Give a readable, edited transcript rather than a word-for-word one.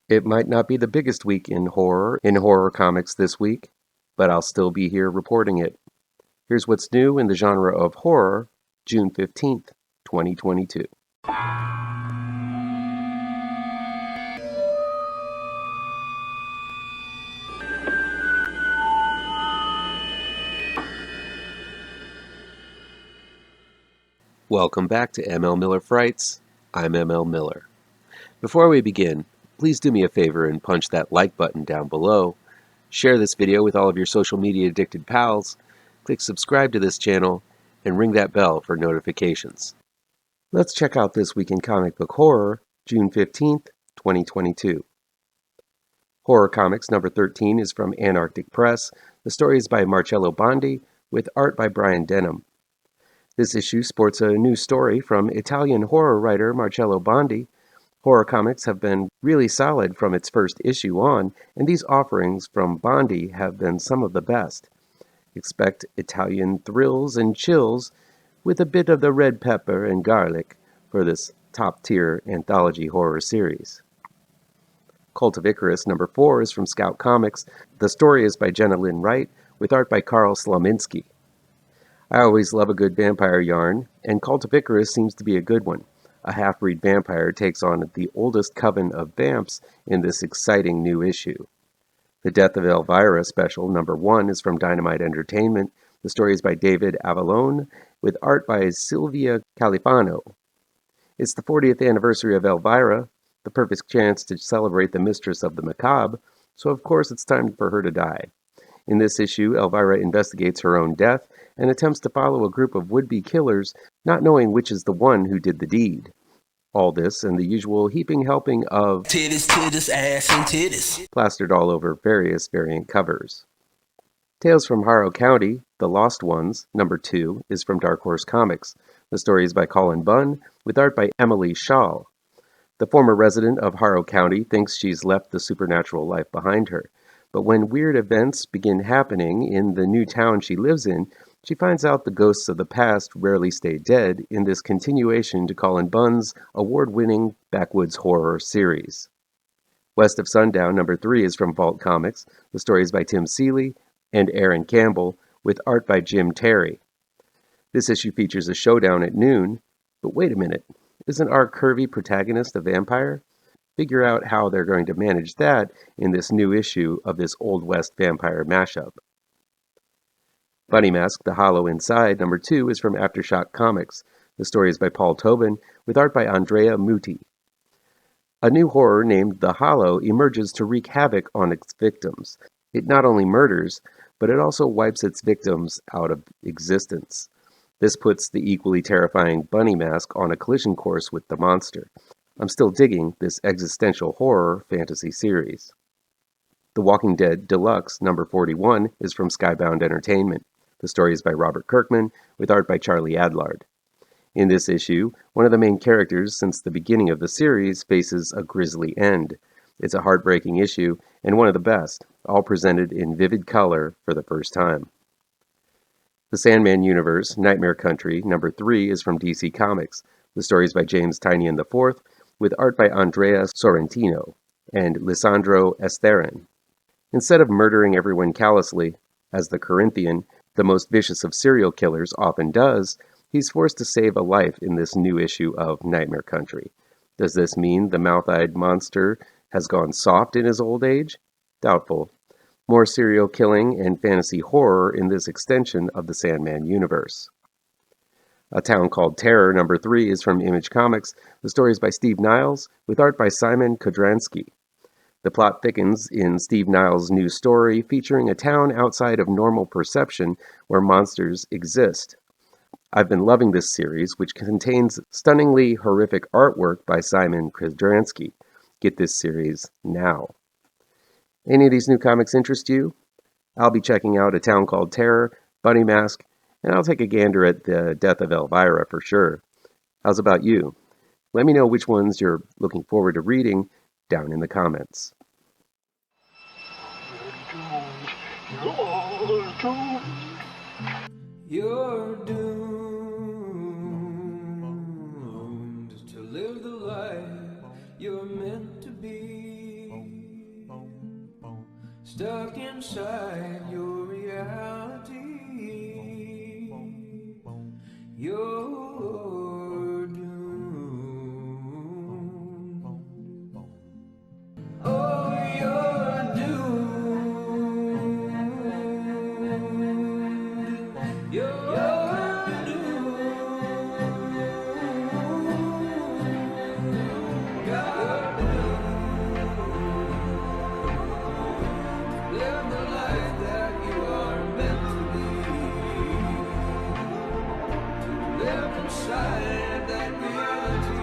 It might not be the biggest week in horror comics this week, but I'll still be here reporting it. Here's what's new in the genre of horror, June 15th, 2022. Welcome back to ML Miller Frights. I'm ML Miller. Before we begin, please do me a favor and punch that like button down below. Share this video with all of your social media addicted pals. Click subscribe to this channel and ring that bell for notifications. Let's check out this week in comic book horror, June 15th, 2022. Horror Comics number 13 is from Antarctic Press. The story is by Marcello Bondi with art by Brian Denham. This issue sports a new story from Italian horror writer Marcello Bondi. Horror Comics have been really solid from its first issue on, and these offerings from Bondi have been some of the best. Expect Italian thrills and chills with a bit of the red pepper and garlic for this top-tier anthology horror series. Cult of Icarus number 4 is from Scout Comics. The story is by Jenna Wright with art by Karl Slominski. I always love a good vampire yarn, and Cult of Icarus seems to be a good one. A half-breed vampire takes on the oldest coven of vamps in this exciting new issue. The Death of Elvira special number 1 is from Dynamite Entertainment. The story is by David Avallone with art by Sylvia Califano. It's the 40th anniversary of Elvira, the perfect chance to celebrate the mistress of the macabre, so of course it's time for her to die. In this issue, Elvira investigates her own death and attempts to follow a group of would-be killers, not knowing which is the one who did the deed. All this and the usual heaping helping of titties, ass, and titties plastered all over various variant covers. Tales from Harrow County, The Lost Ones, number 2, is from Dark Horse Comics. The story is by Cullen Bunn, with art by Emily Schnall. The former resident of Harrow County thinks she's left the supernatural life behind her. But when weird events begin happening in the new town she lives in, she finds out the ghosts of the past rarely stay dead in this continuation to Cullen Bunn's award-winning backwoods horror series. West of Sundown number 3 is from Vault Comics. The story is by Tim Seeley and Aaron Campbell, with art by Jim Terry. This issue features a showdown at noon, but wait a minute, isn't our curvy protagonist a vampire? Figure out how they're going to manage that in this new issue of this Old West vampire mashup. Bunny Mask, The Hollow Inside, number 2, is from Aftershock Comics. The story is by Paul Tobin, with art by Andrea Mutti. A new horror named The Hollow emerges to wreak havoc on its victims. It not only murders, but it also wipes its victims out of existence. This puts the equally terrifying Bunny Mask on a collision course with the monster. I'm still digging this existential horror fantasy series. The Walking Dead Deluxe number 41 is from Skybound Entertainment. The story is by Robert Kirkman, with art by Charlie Adlard. In this issue, one of the main characters since the beginning of the series faces a grisly end. It's a heartbreaking issue, and one of the best, all presented in vivid color for the first time. The Sandman Universe Nightmare Country number 3 is from DC Comics. The story is by James Tynion IV, with art by Andrea Sorrentino and Lisandro Estherren. Instead of murdering everyone callously, as the Corinthian, the most vicious of serial killers, often does, he's forced to save a life in this new issue of Nightmare Country. Does this mean the mouth-eyed monster has gone soft in his old age? Doubtful. More serial killing and fantasy horror in this extension of the Sandman universe. A Town Called Terror number 3 is from Image Comics. The story is by Steve Niles, with art by Simon Kodransky. The plot thickens in Steve Niles' new story featuring a town outside of normal perception where monsters exist. I've been loving this series, which contains stunningly horrific artwork by Simon Kodransky. Get this series now. Any of these new comics interest you? I'll be checking out A Town Called Terror, Bunny Mask, and I'll take a gander at The Death of Elvira for sure. How's about you? Let me know which ones you're looking forward to reading down in the comments. You're doomed to live the life you're meant to be. stuck inside your reality. You're doomed. Oh, you're doomed. You're doomed. God. Live the life that you are meant to lead. Live inside that reality.